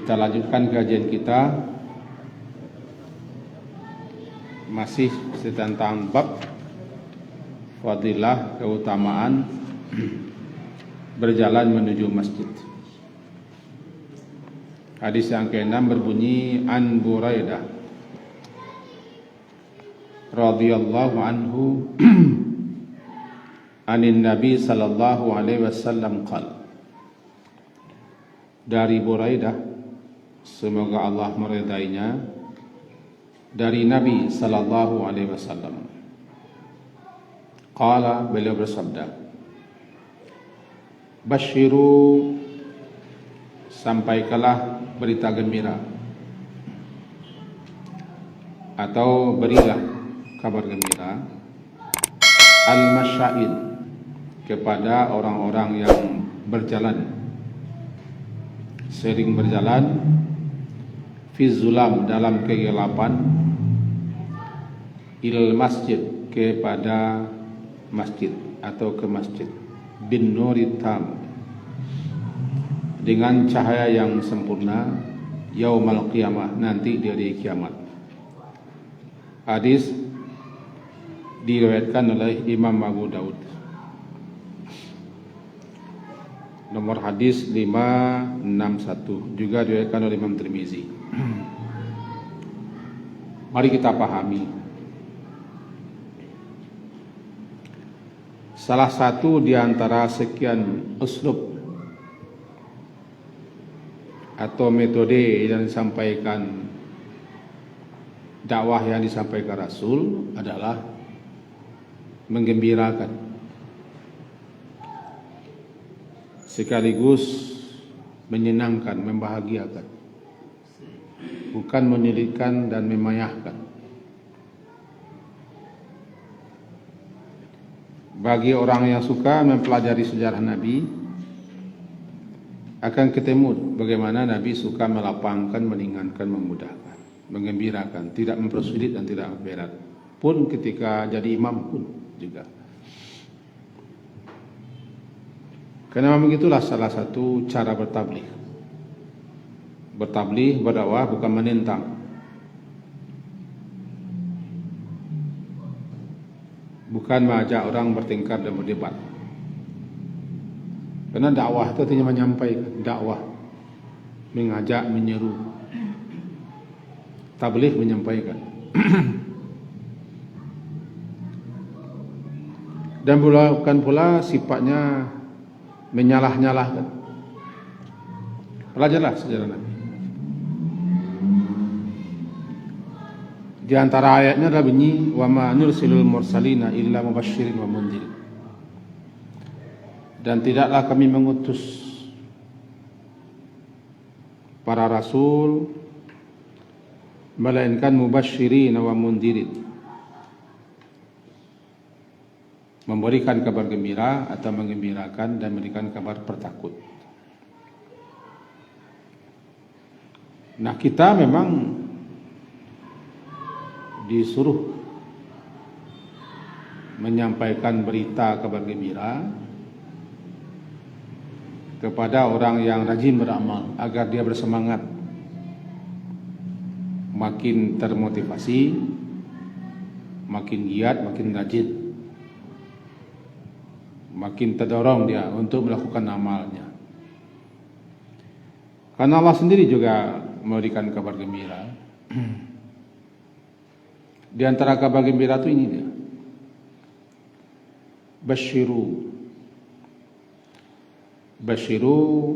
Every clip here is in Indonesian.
Kita lanjutkan kajian kita masih tentang bab fadilah keutamaan berjalan menuju masjid. Hadis yang ke-6 berbunyi An Buraidah radhiyallahu anhu anin Nabi sallallahu alaihi wasallam qala. Dari Buraidah, semoga Allah meridainya, dari Nabi sallallahu alaihi wasallam. Qala, beliau bersabda, Basyiru, sampaikanlah berita gembira, atau berilah kabar gembira, al-masya'in, kepada orang-orang yang berjalan, sering berjalan, fi zulam, dalam kegelapan, il masjid, kepada masjid atau ke masjid, bin nuri tam, dengan cahaya yang sempurna, yaumal qiyamah, nanti di hari kiamat. Hadis diriwayatkan oleh Imam Abu Daud. Nomor hadis 561, juga diriwayatkan oleh Imam Tirmizi. Mari kita pahami. Salah satu di antara sekian uslub atau metode yang disampaikan, dakwah yang disampaikan Rasul adalah menggembirakan, sekaligus menyenangkan, membahagiakan, bukan menyulitkan dan memayahkan. Bagi orang yang suka mempelajari sejarah Nabi, akan ketemu bagaimana Nabi suka melapangkan, meringankan, memudahkan, menggembirakan, tidak mempersulit dan tidak berat. Pun ketika jadi imam pun juga. Karena memang itulah salah satu cara bertabligh. Bertabligh, berdakwah bukan menentang, bukan mengajak orang bertengkar dan berdebat. Karena dakwah itu hanya menyampaikan, dakwah mengajak, menyeru, tabligh menyampaikan. Dan bukan pula sifatnya menyalah-nyalahkan. Pelajarilah sejarah Nabi. Di antara ayatnya adalah bunyi, wa ma nursilul mursalina illa mubasysyirin wa mundhirin. Dan tidaklah kami mengutus para rasul melainkan mubasysyirin wa mundhirin, memberikan kabar gembira atau menggembirakan dan memberikan kabar pertakut. Nah, kita memang disuruh menyampaikan berita kabar gembira kepada orang yang rajin beramal agar dia bersemangat, makin termotivasi, makin giat, makin rajin, makin terdorong dia untuk melakukan amalnya. Karena Allah sendiri juga memberikan kabar gembira. Di antara kabar gembira itu ini dia, Basyiru. Basyiru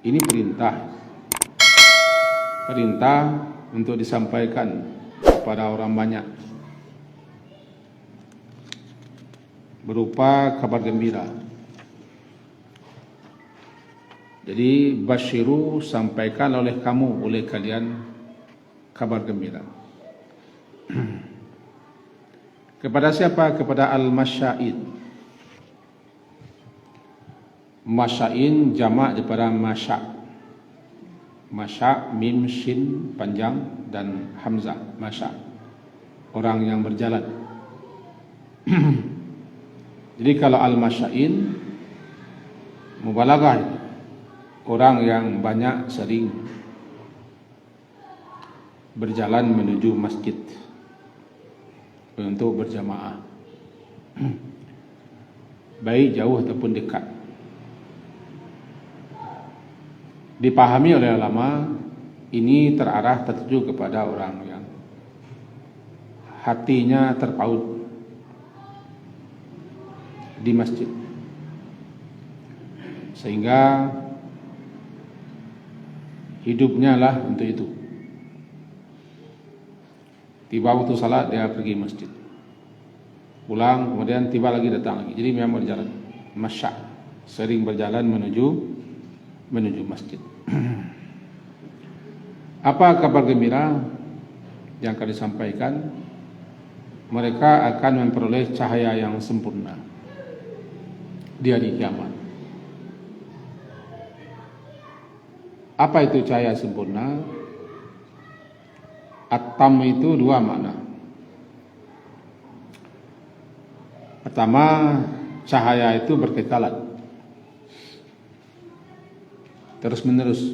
ini perintah untuk disampaikan kepada orang banyak, berupa kabar gembira. Jadi basyiru, sampaikan oleh kamu, oleh kalian, kabar gembira. Kepada siapa? Kepada al-masya'in. Masya'in jamak daripada masya'. Masya', mim, shin, panjang, dan hamzah, masya'. Orang yang berjalan. Jadi kalau al-masya'in mubalaghah, orang yang banyak sering berjalan menuju masjid untuk berjamaah, baik jauh ataupun dekat. Dipahami oleh ulama, ini tertuju kepada orang yang hatinya terpaut di masjid, sehingga hidupnya lah untuk itu. Tiba waktu salat dia pergi masjid, pulang kemudian tiba lagi datang lagi. Jadi memang berjalan masya, sering berjalan menuju masjid. Apa kabar gembira yang akan disampaikan? Mereka akan memperoleh cahaya yang sempurna di hari kiamat. Apa itu cahaya sempurna? At-tam itu dua makna. Pertama, cahaya itu berkekalan, terus menerus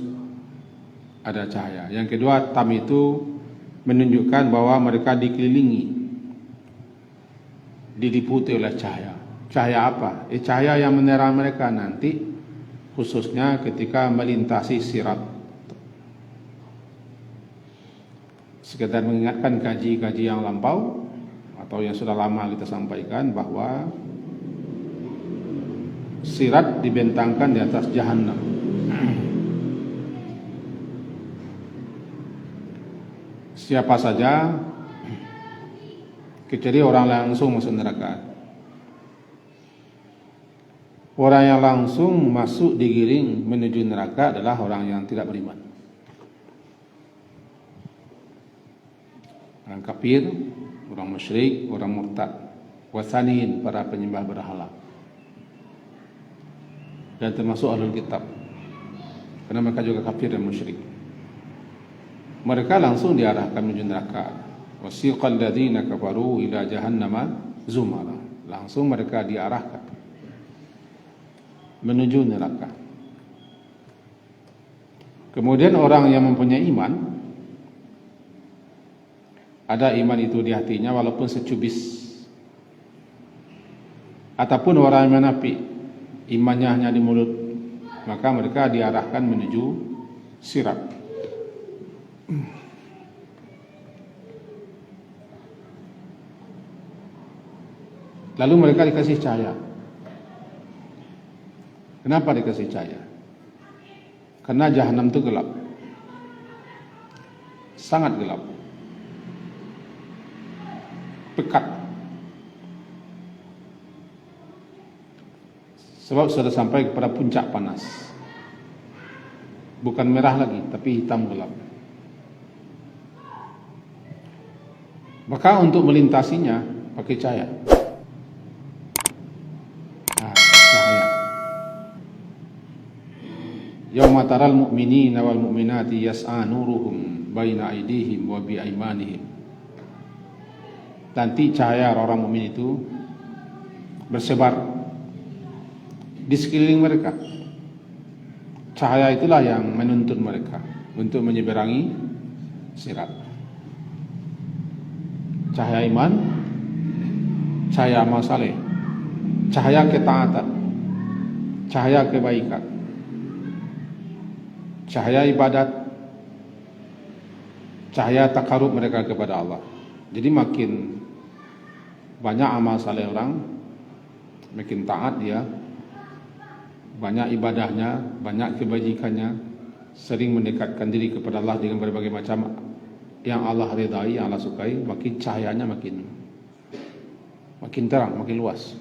ada cahaya. Yang kedua, tam itu menunjukkan bahwa mereka dikelilingi, diliputi oleh cahaya. Cahaya apa? Cahaya yang menerang mereka nanti, khususnya ketika melintasi sirat. Sekedar mengingatkan kaji-kaji yang lampau atau yang sudah lama kita sampaikan bahwa sirat dibentangkan di atas Jahannam. Siapa saja kecuali orang langsung masuk neraka. Orang yang langsung masuk digiring menuju neraka adalah orang yang tidak beriman. Orang kafir, orang musyrik, orang murtad, wasanin, para penyembah berhala, dan termasuk ahlul kitab, karena mereka juga kafir dan musyrik. Mereka langsung diarahkan menuju neraka. Wasiqal ladzina kafaru ila jahannama zumara. Langsung mereka diarahkan menuju neraka. Kemudian orang yang mempunyai iman, ada iman itu di hatinya walaupun secubis, ataupun orang yang menafik, imannya hanya di mulut, maka mereka diarahkan menuju sirat. Lalu mereka dikasih cahaya. Kenapa dikasih cahaya? Karena Jahannam itu gelap, sangat gelap, pekat. Sebab sudah sampai kepada puncak panas. Bukan merah lagi, tapi hitam gelap. Maka untuk melintasinya pakai cahaya. Cahaya. Yauma taral mu'minina wal mu'minati yas'a nuruhum baina aydihim wa bi aymanihim. Nanti cahaya orang mukmin itu bersebar di sekeliling mereka. Cahaya itulah yang menuntun mereka untuk menyeberangi sirat. Cahaya iman, cahaya amal saleh, cahaya ketaatan, cahaya kebaikan, cahaya ibadat, cahaya takarub mereka kepada Allah. Jadi makin banyak amal saleh orang, makin taat dia, banyak ibadahnya, banyak kebajikannya, sering mendekatkan diri kepada Allah dengan berbagai macam yang Allah ridai, yang Allah sukai, makin cahayanya makin terang, makin luas.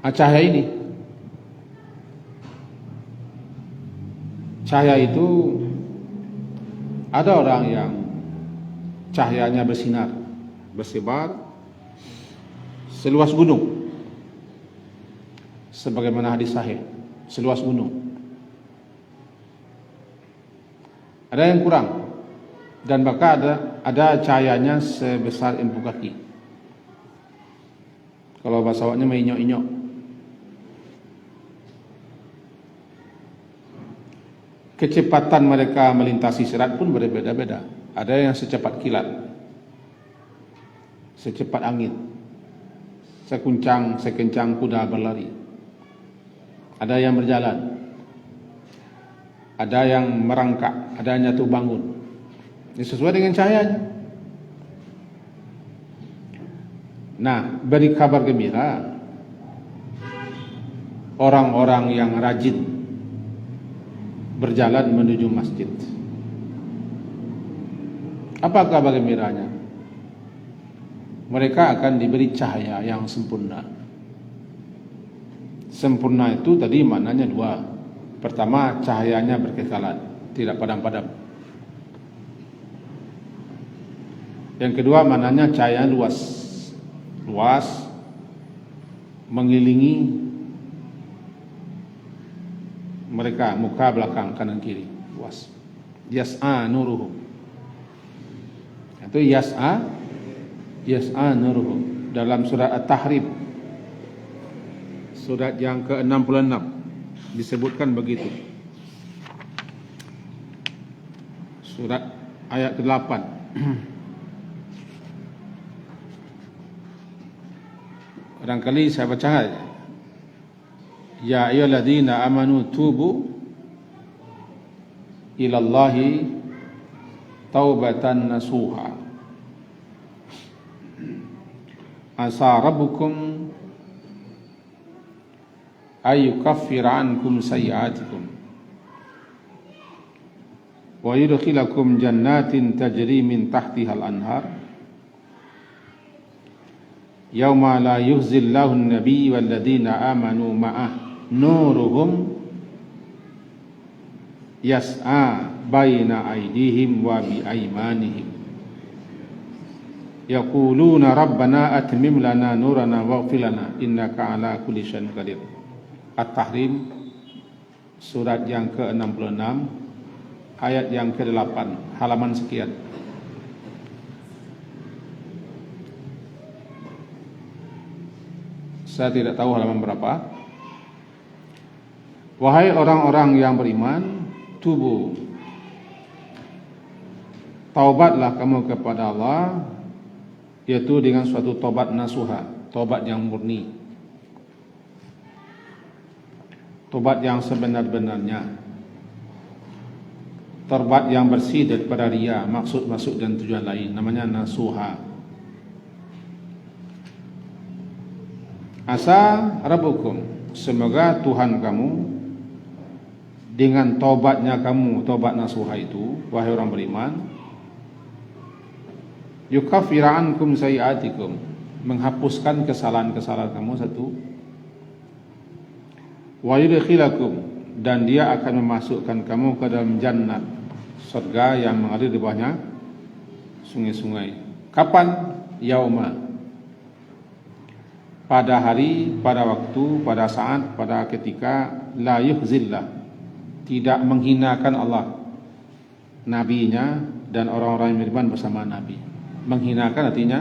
Cahaya ini, cahaya itu ada orang yang cahayanya bersinar, bersebar seluas gunung, sebagaimana hadis sahih, seluas gunung. Ada yang kurang, dan bahkan ada cahayanya sebesar empu kaki. Kalau bahasa awaknya menginyok-inyok, kecepatan mereka melintasi sirat pun berbeda-beda. Ada yang secepat kilat, secepat angin, sekencang kuda berlari. Ada yang berjalan, ada yang merangkak, ada yang jatuh bangun. Ini sesuai dengan cahayanya. Nah, beri kabar gembira orang-orang yang rajin berjalan menuju masjid. Apa kabar gembiranya? Mereka akan diberi cahaya yang sempurna. Sempurna itu tadi maknanya dua. Pertama, cahayanya berkekalan, tidak padam-padam. Yang kedua, maknanya cahaya luas. Luas, mengelilingi mereka, muka, belakang, kanan, kiri. Luas. Yas'a nuruhum. Itu yas'a nuruhum. Dalam surat At-Tahrim, surat yang ke-66, disebutkan begitu. Surat ayat ke-8. Barangkali saya baca saja. Ya ayyuhalladzina amanu tubu ilallahi taubatan nasuha. Asa rabbukum ayyukaffira ankum sayyi'atikum wa yudkhilakum jannatin tajri min tahtihal anhar yauma la yukhzillahu an-nabiy walladzina amanu ma'ah nuruhum yas'a baina aydihim wa bi aymanihim yaquluna rabbana atmim lana nurana waghfir lana innaka ala kulli syai'in qadir. At-Tahrim surat yang ke-66 ayat yang ke-8, halaman sekian. Saya tidak tahu halaman berapa. Wahai orang-orang yang beriman, tubuh, taubatlah kamu kepada Allah, yaitu dengan suatu taubat nasuha, taubat yang murni, taubat yang sebenar-benarnya, taubat yang bersih daripada riya, maksud-maksud dan tujuan lain, namanya nasuha. Asa rabbukum, semoga Tuhan kamu dengan taubatnya kamu, taubat nasuha itu, wahai orang beriman, yukaffira ankum sayyi'atikum, menghapuskan kesalahan-kesalahan kamu satu, wa yudkhilakum, dan dia akan memasukkan kamu ke dalam jannat, surga yang mengalir di bawahnya sungai-sungai. Kapan? Yauma, pada hari, pada waktu, pada saat, pada ketika, la yukhzillah, tidak menghinakan Allah, nabinya dan orang-orang yang beriman bersama nabi. Menghinakan artinya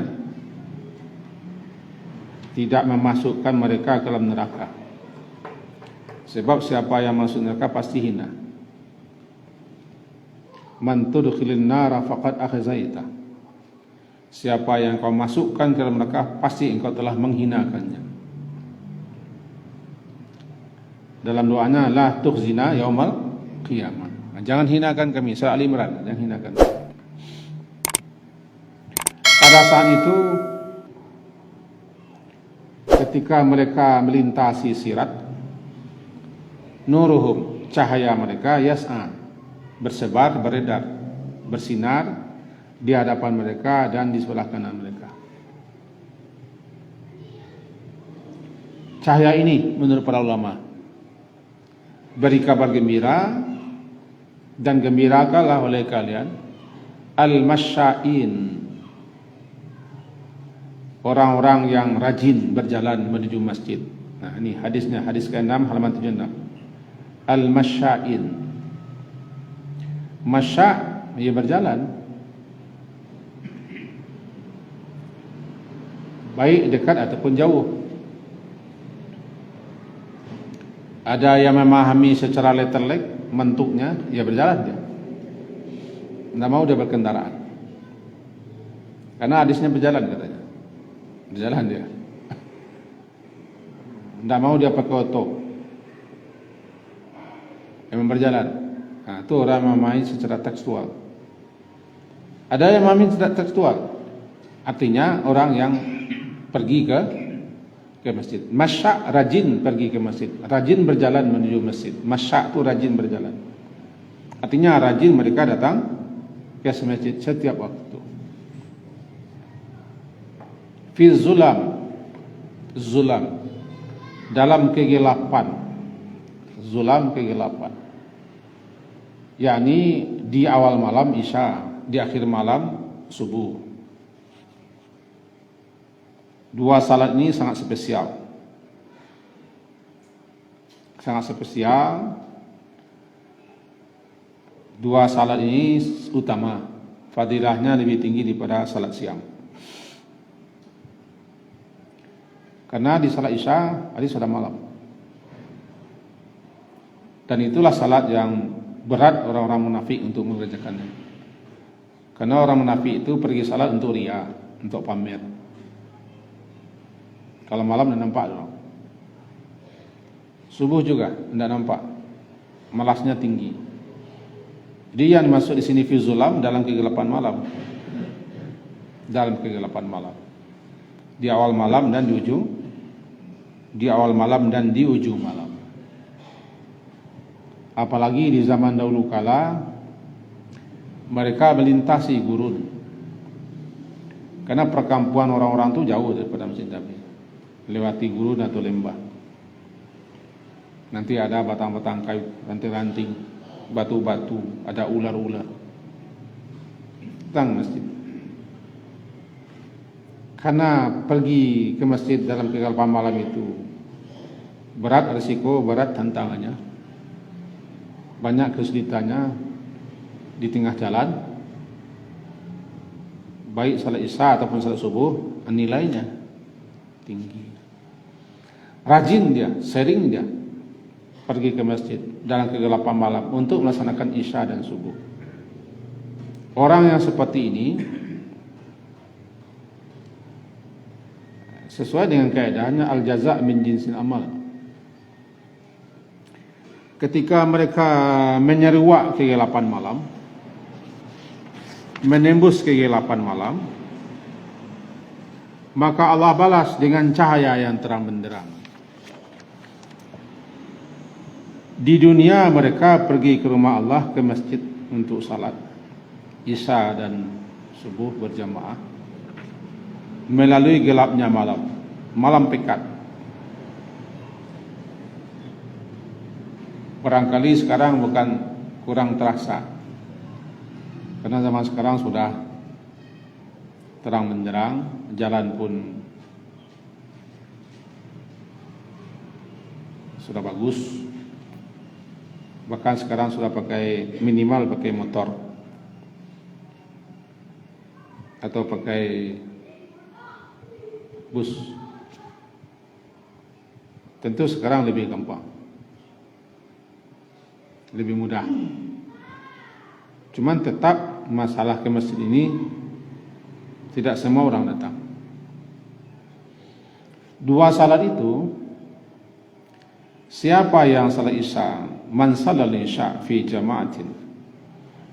tidak memasukkan mereka ke dalam neraka. Sebab siapa yang masuk neraka pasti hina. Man tudkhilin nara faqad akhzaita. Siapa yang kau masukkan ke dalam neraka pasti engkau telah menghinakannya. Dalam doanya la tukhzina yaumal qiyamah. Jangan hinakan kami, surah Al-Imran, jangan hinakan. Pada saat itu ketika mereka melintasi sirat, nuruhum, cahaya mereka, yas'a, bersebar, beredar, bersinar di hadapan mereka dan di sebelah kanan mereka. Cahaya ini menurut para ulama beri kabar gembira dan gembirakanlah oleh kalian al-masya'in, orang-orang yang rajin berjalan menuju masjid. Nah, ini hadisnya, hadis ke-6 halaman 76. Al-masya'in, masya' ia berjalan, baik dekat ataupun jauh. Ada yang memahami secara letterlek bentuknya, ya berjalan dia. Tidak mau dia berkendaraan. Karena hadisnya berjalan katanya. Berjalan dia. Tidak mau dia pakai oto. Memang berjalan. Nah, itu orang memahami secara tekstual. Ada yang memahami secara tekstual. Artinya orang yang pergi ke masjid. Masya' rajin pergi ke masjid. Rajin berjalan menuju masjid. Masya' itu rajin berjalan. Artinya rajin mereka datang ke masjid setiap waktu. Fi zulam. Zulam. Dalam kegelapan. Zulam kegelapan. yakni di awal malam Isya, di akhir malam subuh. Dua salat ini sangat spesial. Sangat spesial. Dua salat ini utama. Fadilahnya lebih tinggi daripada salat siang. Karena di salat Isya hari sudah malam. Dan itulah salat yang berat orang-orang munafik untuk mengerjakannya. Karena orang munafik itu pergi salat untuk riya, untuk pamer. Kalau malam tidak nampak dong. Subuh juga tidak nampak. Malasnya tinggi. Jadi yang dimaksud di sini fi zulam dalam kegelapan malam. Dalam kegelapan malam. Di awal malam dan di ujung. Di awal malam dan di ujung malam. Apalagi di zaman dahulu kala mereka melintasi gurun. Karena perkampungan orang-orang itu jauh daripada Masjid Nabi. Lewati gurun atau lembah. Nanti ada batang-batang kayu, ranting-ranting, batu-batu, ada ular-ular. Datang masjid. Karena pergi ke masjid dalam kegelapan malam itu berat risiko, berat tantangannya. Banyak kesulitannya di tengah jalan. Baik salat Isya ataupun salat subuh, nilainya tinggi. Rajin dia, sering dia pergi ke masjid dalam kegelapan malam untuk melaksanakan Isya dan subuh. Orang yang seperti ini sesuai dengan kaedahnya al-jaza' min jinsil amal. Ketika mereka menyeruak kegelapan malam, menembus kegelapan malam, maka Allah balas dengan cahaya yang terang benderang. Di dunia mereka pergi ke rumah Allah, ke masjid untuk salat Isya dan subuh berjamaah melalui gelapnya malam, malam pekat. Barangkali sekarang bukan kurang terasa, karena zaman sekarang sudah terang benderang, jalan pun sudah bagus. Bahkan sekarang sudah pakai minimal pakai motor atau pakai bus. Tentu sekarang lebih gampang, lebih mudah. Cuman tetap masalah ke masjid ini tidak semua orang datang. Dua salat itu, siapa yang salat Isya, man salal Isya fi jama'atin,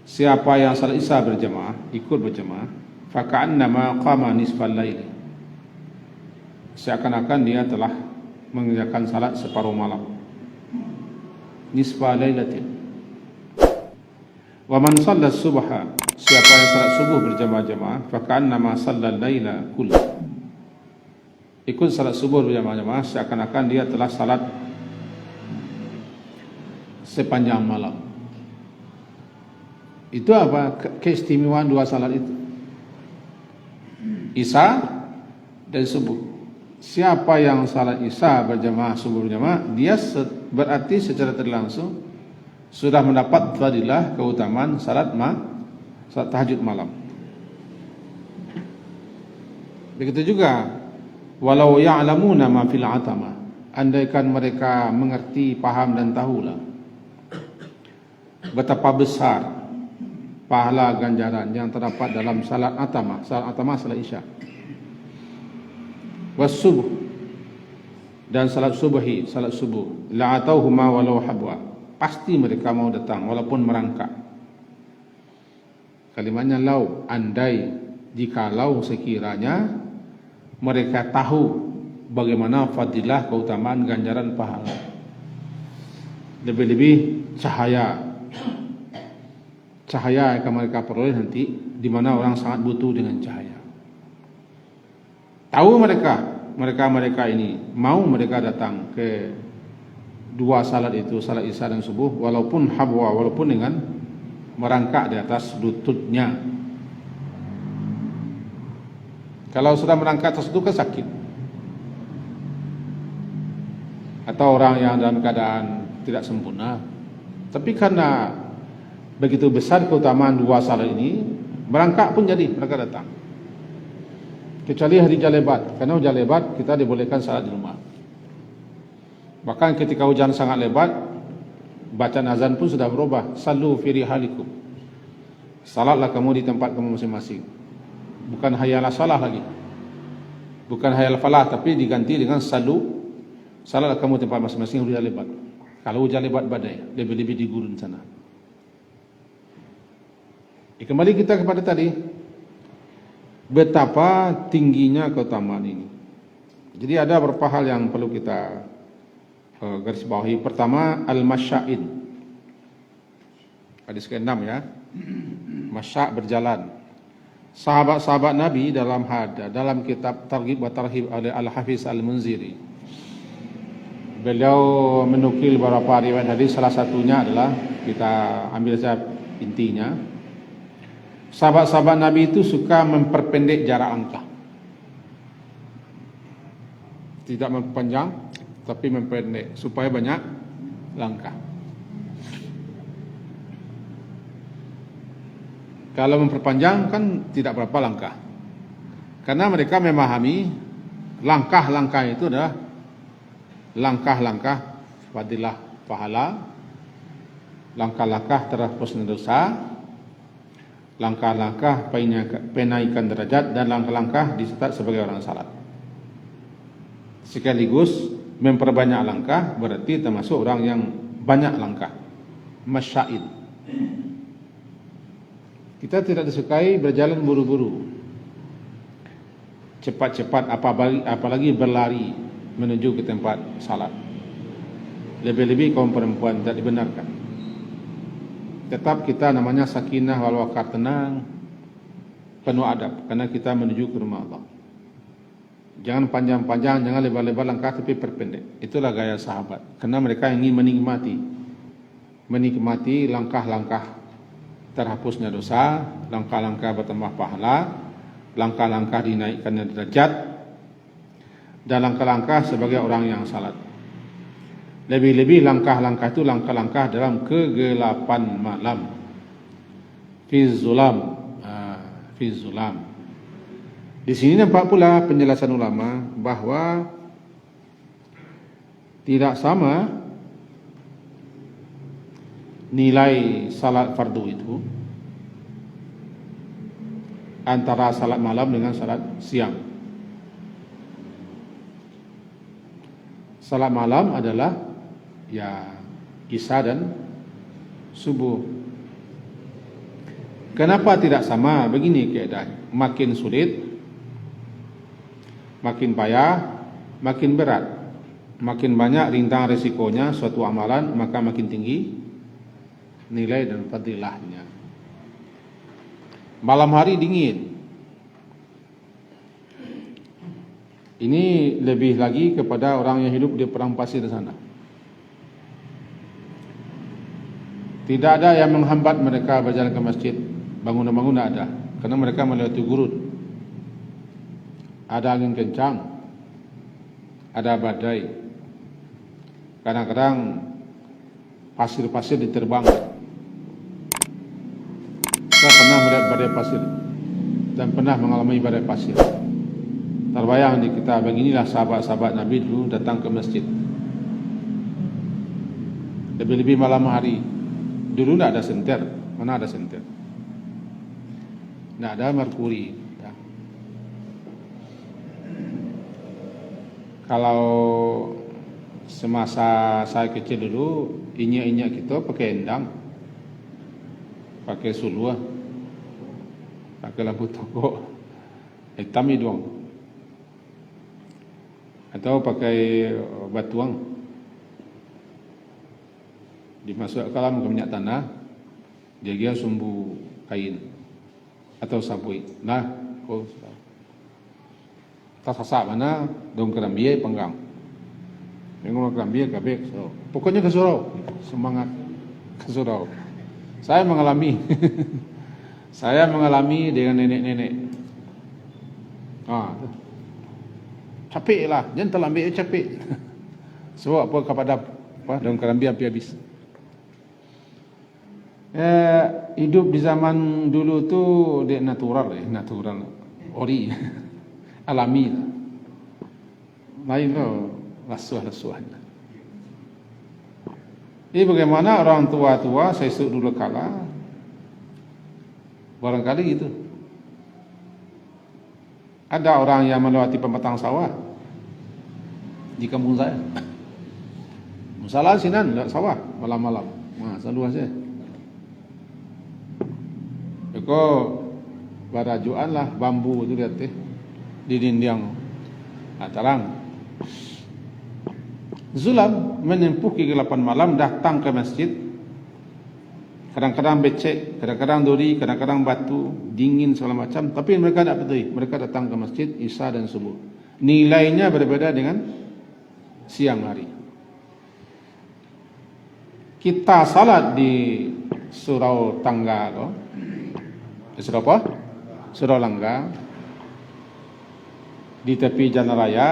siapa yang salat Isya berjamaah, ikut berjamaah, fa ka'annama qama nisfal lail, seakan-akan dia telah mengerjakan salat separuh malam, nisfa lailatin. Wa man shalla subha, siapa yang salat subuh berjamaah-jamaah, fa ka'annama shallal laila kullu, ikut salat subuh berjamaah-jamaah, seakan-akan dia telah salat sepanjang malam. Itu apa keistimewaan dua salat itu? Isya dan subuh. Siapa yang salat Isya berjamaah, subuh berjamaah, dia berarti secara tidak langsung sudah mendapat fadilah keutamaan salat tahajud malam. Begitu juga walau ya'lamuna ma fil atama, andaikan mereka mengerti, paham dan tahulah betapa besar pahala ganjaran yang terdapat dalam salat atama, salat isya, was-subuh, dan salat subuhi, salat subuh, la'atauhuma walau habwa, pasti mereka mau datang walaupun merangkak. Kalimatnya lau, andai, jikalau sekiranya mereka tahu bagaimana fadilah, keutamaan, ganjaran, pahala. Lebih-lebih cahaya yang akan mereka peroleh nanti, di mana orang sangat butuh dengan cahaya. Tahu mereka ini mau mereka datang ke dua salat itu, salat isya dan subuh, walaupun habwa, walaupun dengan merangkak di atas lututnya. Kalau sudah merangkak atas lutut kan sakit. Atau orang yang dalam keadaan tidak sempurna. Tapi karena begitu besar keutamaan dua salat ini, merangkak pun jadi mereka datang. Kecuali hari hujan lebat, karena hujan lebat kita dibolehkan salat di rumah. Bahkan ketika hujan sangat lebat, bacaan azan pun sudah berubah. Sallu fi rihalikum, salatlah kamu di tempat kamu masing-masing. Bukan hayalah salah lagi, bukan hayal falah, tapi diganti dengan sallu, salatlah kamu tempat masing-masing hujan lebat. Kalau hujan lebat badai, lebih-lebih di gurun sana. Kembali kita kepada tadi, betapa tingginya keutamaan ini. Jadi ada beberapa hal yang perlu kita garis bawahi. Pertama, al-masya'in, hadis ke-6 ya. Masya' berjalan. Sahabat-sahabat Nabi dalam kitab Targhib wa Tarhib oleh Al-Hafiz Al-Munziri, beliau menukil beberapa riwayat hadis. Salah satunya adalah, kita ambil saja intinya, sahabat-sahabat Nabi itu suka memperpendek jarak langkah. Tidak memperpanjang, tapi memperpendek supaya banyak langkah. Kalau memperpanjang kan tidak berapa langkah. Karena mereka memahami langkah-langkah itu adalah langkah-langkah fadilah pahala, langkah-langkah terhapusnya dosa, langkah-langkah penaikan derajat, dan langkah-langkah dicatat sebagai orang salat. Sekaligus memperbanyak langkah berarti termasuk orang yang banyak langkah, masya'in. Kita tidak disukai berjalan buru-buru, cepat-cepat, apalagi berlari menuju ke tempat salat. Lebih-lebih kaum perempuan tidak dibenarkan. Tetap kita namanya sakinah wal waqar, tenang, penuh adab, karena kita menuju ke rumah Allah. Jangan panjang-panjang, jangan lebar-lebar langkah, tapi perpendek. Itulah gaya sahabat, karena mereka ingin menikmati langkah-langkah terhapusnya dosa, langkah-langkah bertambah pahala, langkah-langkah dinaikkannya derajat, dan langkah-langkah sebagai orang yang salat. Lebih-lebih langkah-langkah itu langkah-langkah dalam kegelapan malam, fi zulam. Di sini nampak pula penjelasan ulama bahwa tidak sama nilai salat fardu itu antara salat malam dengan salat siang. Salat malam adalah ya isya dan subuh. Kenapa tidak sama? Begini keadaan, makin sulit, makin payah, makin berat, makin banyak rintang resikonya suatu amalan, maka makin tinggi nilai dan fadilahnya. Malam hari dingin, ini lebih lagi kepada orang yang hidup di padang pasir di sana. Tidak ada yang menghambat mereka berjalan ke masjid, bangunan-bangunan tidak ada, karena mereka melewati gurun. Ada angin kencang, ada badai, kadang-kadang pasir-pasir diterbangkan. Saya pernah melihat badai pasir dan pernah mengalami badai pasir. Terbayang di kita beginilah sahabat-sahabat Nabi dulu datang ke masjid. lebih-lebih malam hari. Dulu tidak ada senter, mana ada senter, tidak ada merkuri. Ya. Kalau semasa saya kecil dulu, inyak-inyak kita pakai endang, pakai suluh, pakai lampu toko hitam hidung, atau pakai batuang. Dimasukkan ke minyak tanah, dia sumbu kain atau sabui. Nah, tak sasak mana dong kerambiai penggang. Yang kerambiai kabeh surau. Pokoknya ke surau, semangat ke surau. Saya mengalami, saya mengalami dengan nenek-nenek. Capek lah, jangan terlambat capek. Sebab apa kepada apa dong kerambiai habis. Hidup di zaman dulu tu dia natural, ori, alami. Lain tu rasuah-rasuah. Ini bagaimana orang tua-tua saya sebut dulu kala, barangkali gitu. Ada orang yang melewati pematang sawah di kampung saya. Masalah sinan lewat sawah malam-malam. Selalu aja. Eko barajuan lah bambu tu lihat di dinding terang. Zulam menempuh kegelapan malam datang ke masjid. Kadang-kadang becek, kadang-kadang duri, kadang-kadang batu, dingin segala macam. Tapi mereka tidak peduli. Mereka datang ke masjid Isya dan subuh. Nilainya berbeda dengan siang hari. Kita salat di surau tangga, surau apa? Surau Langga. Di tepi jalan raya,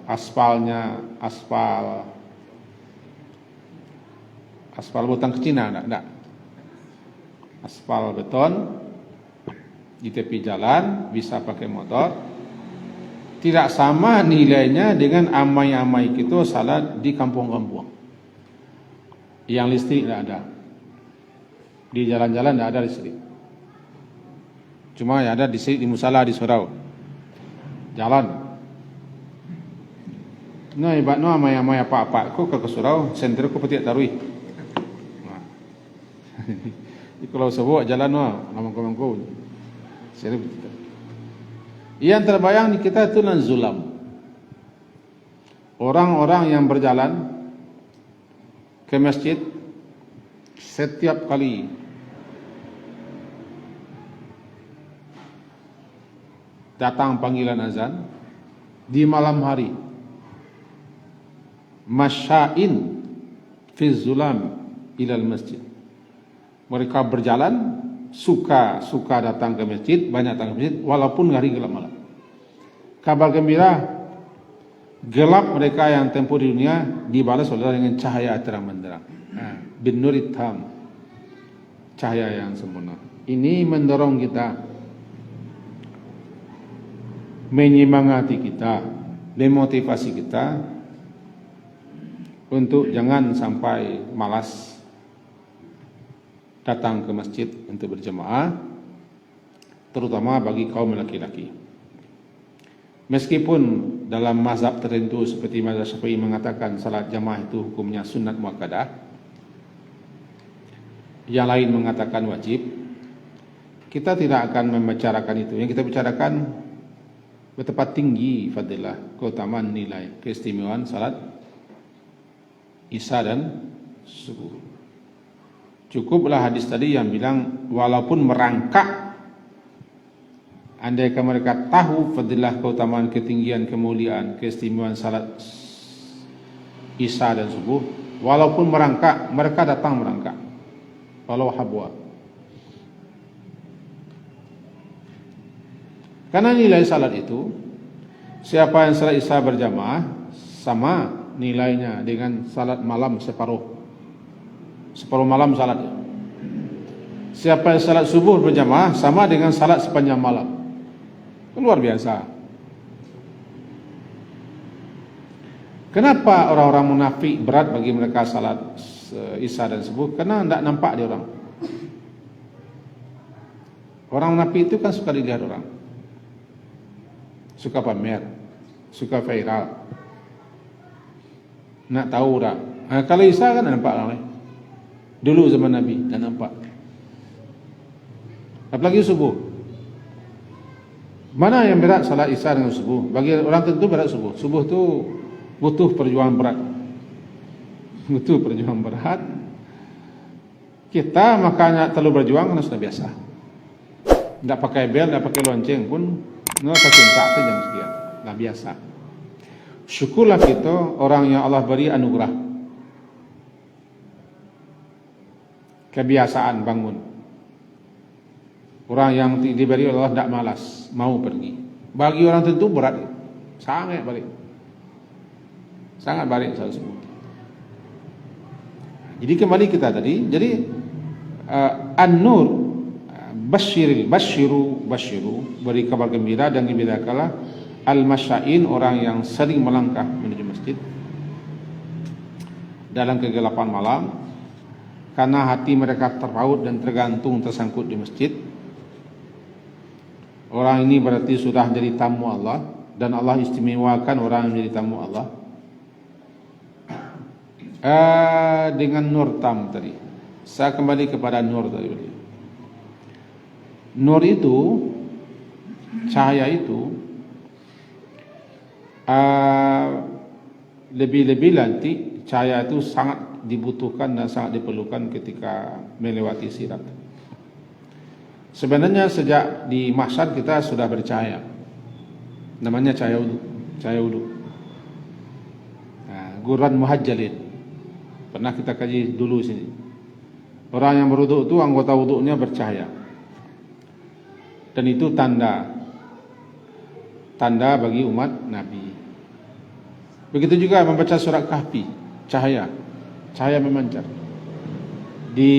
aspalnya aspal buatan ke Cina, enggak. Aspal beton di tepi jalan, bisa pakai motor. Tidak sama nilainya dengan amai-amai kita salat di kampung-kampung yang listrik tidak ada. Di jalan-jalan tidak ada listrik. Cuma yang ada di musala di surau jalan. Nah, ibarat no amai-amai apa-apa ko ke surau senter ko petiak tarui. Kalau sebut jalan no namang-namangku. Yang terbayang di kita itu zulam. Orang-orang yang berjalan ke masjid setiap kali datang panggilan azan di malam hari, masya'in fi zulam ilal masjid. Mereka berjalan, suka datang ke masjid, banyak datang ke masjid, walaupun hari gelap malam. Kabar gembira, gelap mereka yang tempuh di dunia dibalas oleh dengan cahaya terang benderang. Bin nurit tam, cahaya yang sempurna. Ini mendorong kita, menyemangati kita, memotivasi kita untuk jangan sampai malas datang ke masjid untuk berjemaah, terutama bagi kaum laki-laki. Meskipun dalam mazhab tertentu seperti mazhab Syafi'i mengatakan salat jamaah itu hukumnya sunat muakkadah, yang lain mengatakan wajib, kita tidak akan membicarakan itu. Yang kita bicarakan betapa tinggi fadilah, keutamaan, nilai, keistimewaan salat Isya dan subuh. Cukuplah hadis tadi yang bilang walaupun merangkak, andaikan mereka tahu fadilah, keutamaan, ketinggian, kemuliaan, keistimewaan salat Isya dan subuh, walaupun merangkak, mereka datang merangkak walau habwa. Karena nilai salat itu, siapa yang salat Isya berjamaah sama nilainya dengan salat malam separuh malam salat. Siapa yang salat subuh berjamaah sama dengan salat sepanjang malam. Luar biasa. Kenapa orang-orang munafik berat bagi mereka salat Isya dan subuh karena tidak nampak dia orang. Orang munafik itu kan suka dilihat orang, suka pamer, suka viral, nak tahu dah. Kalau Isya kan nampak orang lain. Dulu zaman Nabi dan nampak. Apalagi subuh. Mana yang berat salat Isya dengan subuh? Bagi orang tentu berat subuh. Subuh tu butuh perjuangan berat. Butuh perjuangan berat. Kita makanya terlalu berjuang karena sudah biasa. Tidak pakai bel, tidak pakai lonceng pun, kasih tak saja sekian. Dah biasa. Syukurlah kita orang yang Allah beri anugerah. Kebiasaan bangun. Orang yang diberi Allah tidak malas, mau pergi. Bagi orang tentu berat. Sangat balik. Sangat balik saya sebut. Jadi kembali kita tadi. Jadi An-Nur Basyiru beri kabar gembira dan gembirakanlah al-masya'in orang yang sering melangkah menuju masjid dalam kegelapan malam karena hati mereka terpaut dan tergantung tersangkut di masjid. Orang ini berarti sudah jadi tamu Allah dan Allah istimewakan orang yang menjadi tamu Allah dengan nur tam tadi. Saya kembali kepada nur tadi. Nur itu, cahaya itu lebih-lebih nanti cahaya itu sangat dibutuhkan dan sangat diperlukan ketika melewati sirat. Sebenarnya sejak di mahsyar kita sudah bercahaya. Namanya cahaya wudu. Cahaya wudu. Guran muhajjalin. Pernah kita kaji dulu sini. Orang yang berwudu itu anggota wudunya bercahaya. Dan itu tanda bagi umat Nabi. Begitu juga membaca surat Kahfi, cahaya memancar. Di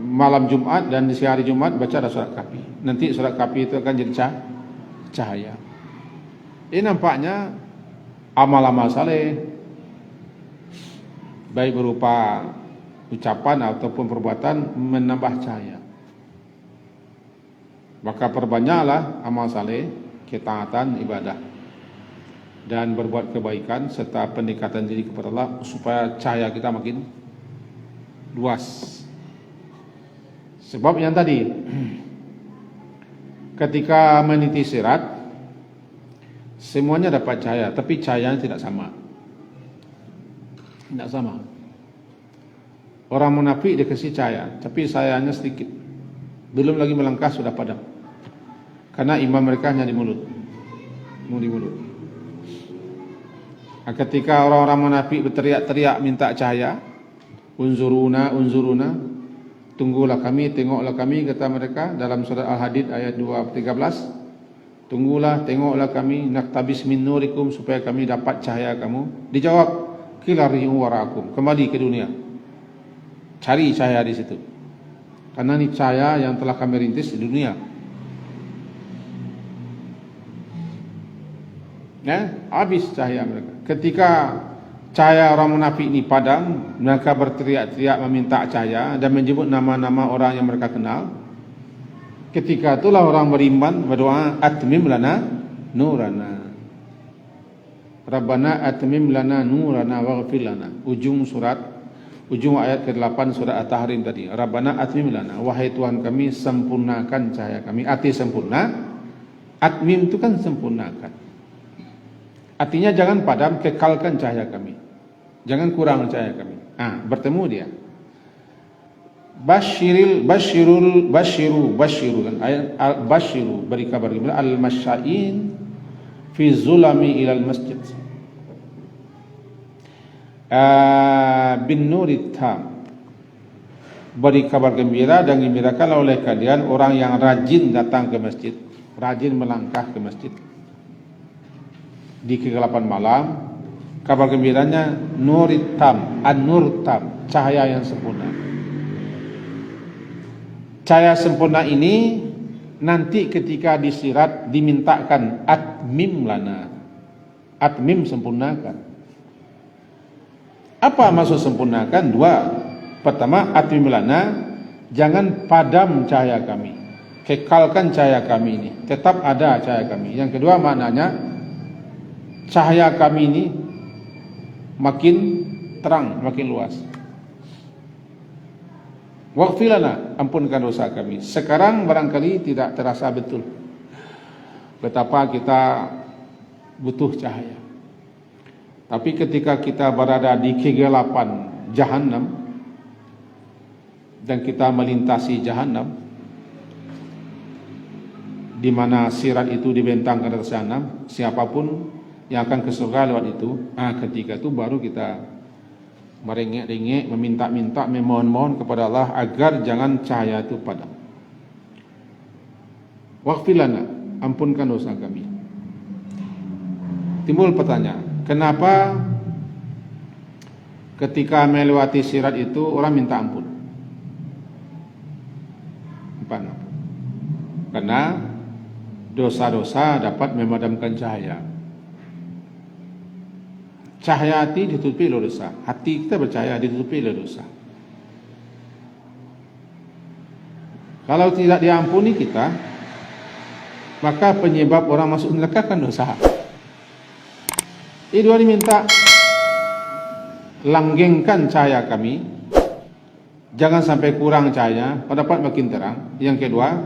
malam Jumat dan di siang hari Jumat baca ada surat Kahfi. Nanti surat Kahfi itu akan jadi cahaya. Ini nampaknya amal-amal saleh, baik berupa ucapan ataupun perbuatan menambah cahaya. Maka perbanyaklah amal saleh, ketaatan, ibadah dan berbuat kebaikan serta pendekatan diri kepada Allah supaya cahaya kita makin luas. Sebab yang tadi ketika meniti sirat semuanya dapat cahaya, tapi cahayanya tidak sama. Tidak sama. Orang munafik dikasih cahaya, tapi cahayanya sedikit. Belum lagi melangkah sudah padam. Karena iman mereka hanya di mulut. Ketika orang-orang munafik berteriak-teriak minta cahaya, unzuruna, tunggulah kami, tengoklah kami, kata mereka dalam surat Al-Hadid ayat 2:13. Tunggulah, tengoklah kami, naktabis min nurikum, supaya kami dapat cahaya kamu. Dijawab, qilari'u warakum, kembali ke dunia. Cari cahaya di situ. Karena ini cahaya yang telah kami rintis di dunia. Habis cahaya mereka. Ketika cahaya orang munafik ini padam, mereka berteriak-teriak meminta cahaya dan menyebut nama-nama orang yang mereka kenal. Ketika itulah orang beriman berdoa, atmim lana nurana, Rabbana atmim lana nurana waghfir lana. Ujung ayat ke-8 surat At-Tahrim tadi. Rabbana atmim lana, wahai Tuhan kami, sempurnakan cahaya kami. Arti sempurna, atmim itu kan sempurnakan. Artinya jangan padam, kekalkan cahaya kami. Jangan kurang cahaya kami. Bertemu dia. Basyiru kan ayat basyiru, beri kabar gembira al-masya'in fi zulami ilal masjid bin nurit tam. Beri kabar gembira dan gembirakanlah oleh kalian orang yang rajin datang ke masjid, rajin melangkah ke masjid di kegelapan malam. Kabar gembiranya nurit tam, an-nur tam, cahaya yang sempurna. Cahaya sempurna ini nanti ketika disirat dimintakan atmim lana, atmim sempurnakan. Apa maksud sempurnakan? Dua. Pertama, atmimlana, jangan padam cahaya kami, kekalkan cahaya kami ini, tetap ada cahaya kami. Yang kedua maknanya, cahaya kami ini makin terang, makin luas. Waghfirlana, ampunkan dosa kami. Sekarang barangkali tidak terasa betul betapa kita butuh cahaya. Tapi ketika kita berada di kegelapan Jahannam dan kita melintasi Jahannam, di mana sirat itu dibentangkan ke atas Jahannam, siapapun yang akan ke surga lewat itu, ketika itu baru kita merengek-rengek, meminta-minta, memohon-mohon kepada Allah agar jangan cahaya itu padam. Waghfirlana, ampunkan dosa kami. Timbul pertanyaan, kenapa ketika melewati sirat itu orang minta ampun? Karena dosa-dosa dapat memadamkan cahaya. Cahaya hati ditutupi oleh dosa. Hati kita percaya ditutupi oleh dosa. Kalau tidak diampuni kita, maka penyebab orang masuk neraka kan dosa. Ini dua diminta, langgengkan cahaya kami, jangan sampai kurang cahaya, dapat makin terang. Yang kedua,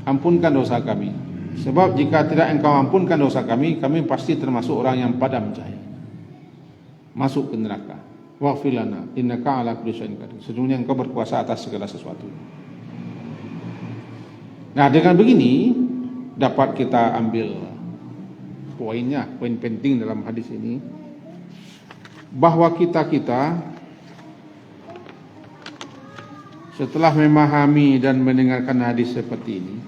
ampunkan dosa kami. Sebab jika tidak engkau ampunkan dosa kami, kami pasti termasuk orang yang padam cahaya, masuk ke neraka. Waghfirlana innaka ala kulli syai'in qadir. Sesungguhnya engkau berkuasa atas segala sesuatu. Nah, dengan begini dapat kita ambil poinnya, poin penting dalam hadis ini, bahwa kita setelah memahami dan mendengarkan hadis seperti ini,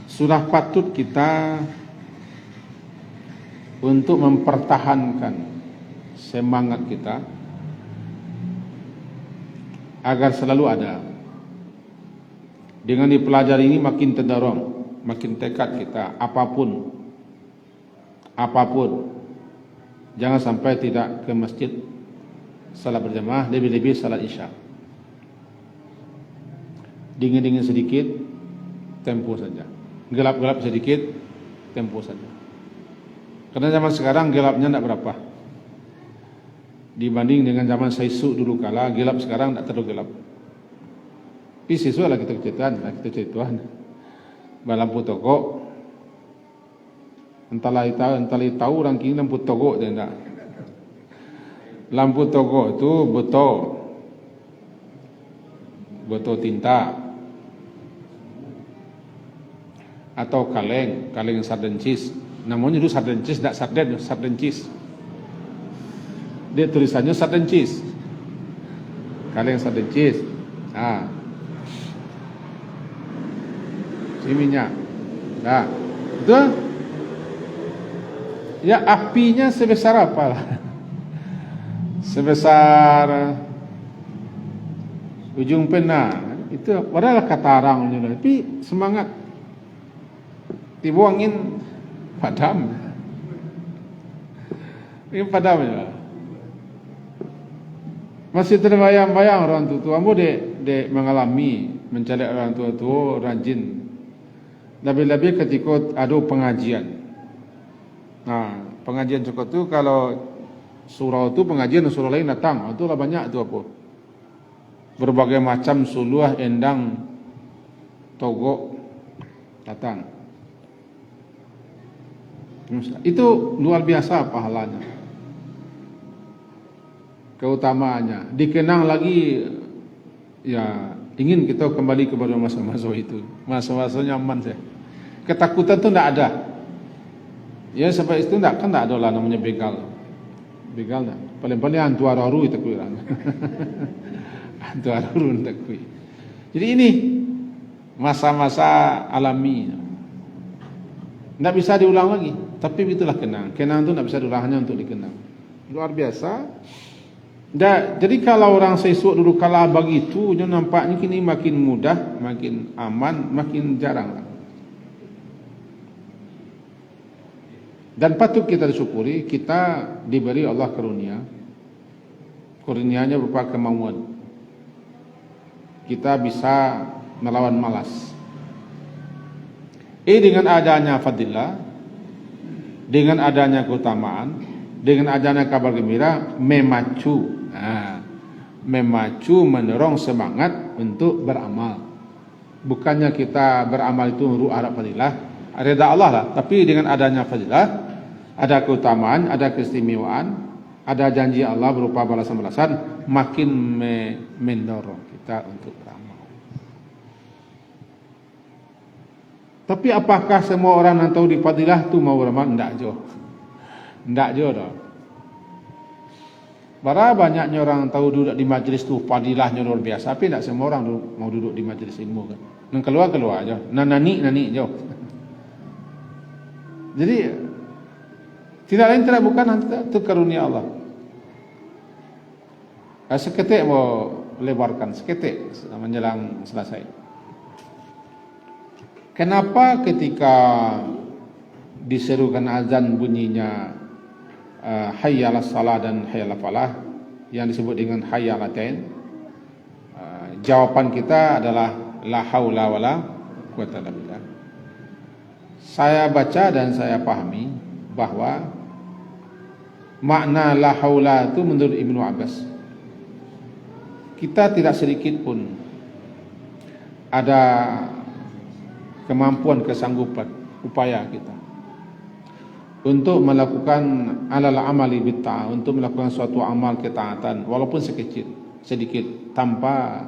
sudah patut kita untuk mempertahankan semangat kita agar selalu ada. Dengan dipelajari ini makin terdorong, makin tekad kita, apapun jangan sampai tidak ke masjid salat berjamaah, lebih-lebih salat isya. Dingin-dingin sedikit, tempo saja. Gelap-gelap sedikit, tempo saja. Karena zaman sekarang gelapnya tidak berapa dibanding dengan zaman Saisu dulu kala. Gelap sekarang tidak terlalu gelap. Tapi siswa lah kita ceritakan lampu toko, entahlah tahu orang kini lampu toko tidak. Lampu toko itu botol tinta atau kaleng sarden cheese. Namanya itu sarden cheese, tidak sarden cheese. Dia tulisannya sarden cheese, kaleng sarden cheese. Ini minyak. Nah, itu ya apinya sebesar apa lah? Sebesar ujung pena. Itu padahal kata orang, tapi semangat dibuangin padam. Ini padam ya. Masih terbayang-bayang orang tua-tuamu dek mengalami mencari orang tua-tua rajin. Lebih-lebih ketika ada pengajian. Nah, pengajian cukup tu kalau surau tu pengajian surau lain datang, itulah banyak tu apa? Berbagai macam suluah, endang, togok datang. Itu luar biasa pahalanya, keutamaannya. Dikenang lagi, ya ingin kita kembali kepada masa-masa itu, masa-masa nyaman saya. Ketakutan itu tidak ada. Ya sampai itu tidak ada lah namanya begal dah. Paling-paling hantu araru itu kurang. Hantu araru tak kui. Jadi ini masa-masa alami, tidak bisa diulang lagi. Tapi itulah kenang itu tidak bisa diulang, hanya untuk dikenang. Luar biasa. Jadi kalau orang sesuk dulu kala begitu, nampaknya kini makin mudah, makin aman, makin jarang. Dan patut kita disyukuri, kita diberi Allah karunia. Kurnianya berupa kemauan. Kita bisa melawan malas. Dengan adanya fadilah, dengan adanya keutamaan, dengan adanya kabar gembira, memacu mendorong semangat untuk beramal. Bukannya kita beramal itu menurut harap fadilah, reda Allah lah. Tapi dengan adanya fadilah, ada keutamaan, ada keistimewaan, ada janji Allah berupa balasan-balasan, makin mendorong kita untuk beramal. Tapi apakah semua orang yang tahu di fadilah tu mau beramal? Tidak jo dah. Berapa banyaknya orang tahu duduk di majlis tu fadilahnya luar biasa, tapi tidak semua orang mau duduk di majlis ilmu kan. Nang keluar aja, nani jo. Jadi tidak lain tidak bukan itu karunia Allah. Seketik mau lebarkan, seketik menjelang selesai. Kenapa ketika diserukan azan bunyinya hayya 'alas shalah dan hayya 'alal falah yang disebut dengan hayya 'alatain, jawaban kita adalah la haula wala quwwata illa billah. Saya baca dan saya pahami bahwa makna la haula itu menurut Ibnu Abbas, kita tidak sedikit pun ada kemampuan, kesanggupan, upaya kita untuk melakukan alal amali bitta'ah, untuk melakukan suatu amal ketaatan walaupun sedikit tanpa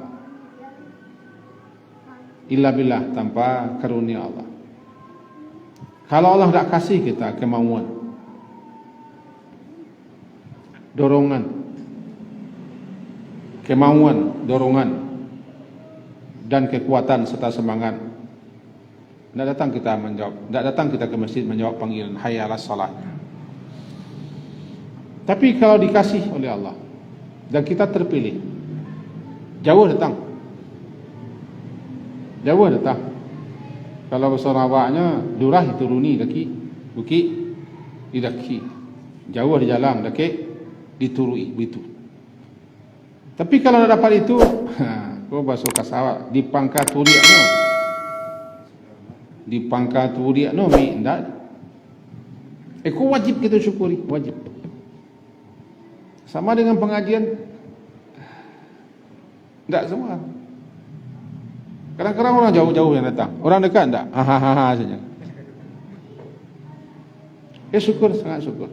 illa billah, tanpa karunia Allah. Kalau Allah tidak kasih kita kemauan, dorongan dan kekuatan serta semangat, tidak datang kita ke masjid menjawab panggilan hayya 'alas shalah. Tapi kalau dikasih oleh Allah dan kita terpilih, jauh datang. Kalau bahasa Sarawaknya, durah turuni daki, bukit didaki, jauh di jalan daki diturui begitu. Tapi kalau tidak dapat itu, kau bahasa Kasawak di pangkat turiakno. Di pangkat turiakno mi ndak. Kau wajib kita syukuri, wajib. Sama dengan pengajian, tidak semua. Kadang-kadang orang jauh-jauh yang datang, orang dekat enggak, hahaha saja. Syukur, sangat syukur.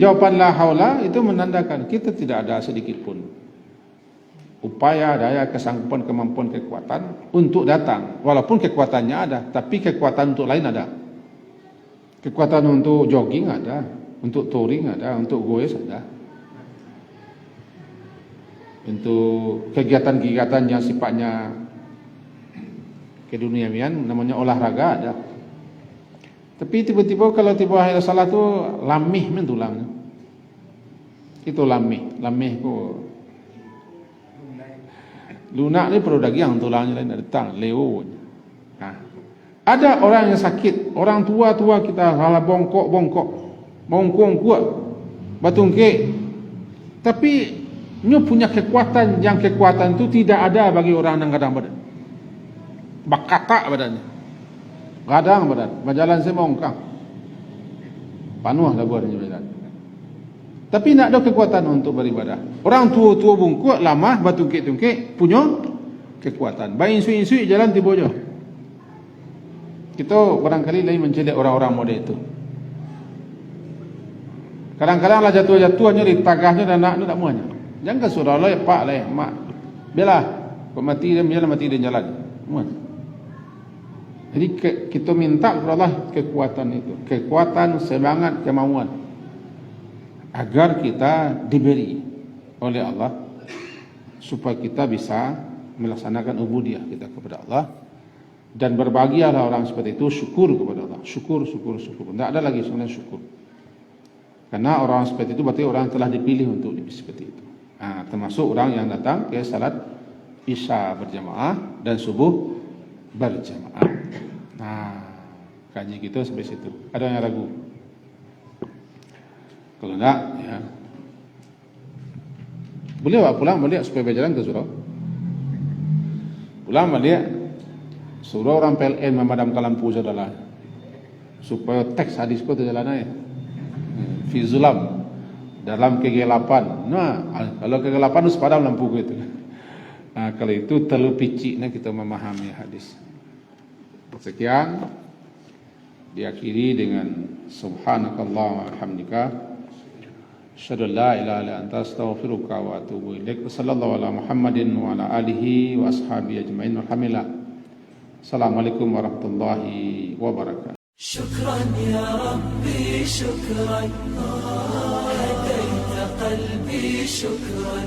Jawapan la haula itu menandakan kita tidak ada sedikit pun upaya, daya, kesanggupan, kemampuan, kekuatan untuk datang. Walaupun kekuatannya ada, tapi kekuatan untuk lain ada. Kekuatan untuk jogging ada, untuk touring ada, untuk goes ada, untuk kegiatan-kegiatan yang sifatnya keduniawian, namanya olahraga ada. Tapi tiba-tiba kalau tiba hari salah tu lamih mentulangnya. Itu lamih ku lunak ni perlu daging tulangnya lain datang leo. Ada orang yang sakit, orang tua kita salah bongkok, bongkong kuat, batungke. Tapi nyu punya kekuatan, yang kekuatan itu tidak ada bagi orang yang kadang badan. Bakata badannya. Kadang badan, berjalan semongkang. Panuh dah buatnya badan. Tapi nak ada kekuatan untuk beribadah. Orang tua bungkuk, lama, batungke-tungke, punya kekuatan. Baik insui-insui jalan tiba je. Kita barangkali lain mencari orang-orang model itu. Kadang-kadang lah jatuh-jatuhnya di tagahnya dan nak tak muanya. Jangan surah lah, pak lah, mak. Biarlah, kau mati dia, biarlah mati dia jalan. Muat. Jadi kita minta kepada Allah kekuatan itu, kekuatan, semangat, kemauan, agar kita diberi oleh Allah supaya kita bisa melaksanakan ubudiyah kita kepada Allah. Dan berbahagialah orang seperti itu, syukur kepada Allah. Syukur. Tidak ada lagi sebenarnya syukur. Karena orang seperti itu berarti orang telah dipilih untuk seperti itu. Termasuk orang yang datang ke salat Isya berjamaah dan subuh berjamaah. kaji kita sampai situ. Ada yang ragu? Kalau enggak, ya boleh pak pulang balik supaya berjalan ke surau. Pulang balik, suruh orang PLN memadamkan lampu saudara, supaya teks hadis itu jalan aja. Fi zulam, dalam kegelapan. Nah, kalau kegelapan harus padam lampu itu. Nah, kalau itu terlalu picik kita memahami hadis. Sekian, diakhiri dengan subhanakallah wa hamdika, asyhadu an la ilaha illa anta, astaghfiruka wa atubu ilaik. Sallallahu ala Muhammadin wa ala alihi wa ashabihi ajmain. Alhamdulillah. Assalamualaikum warahmatullahi wabarakatuh. شكرا يا ربي شكرا هديت قلبي شكرا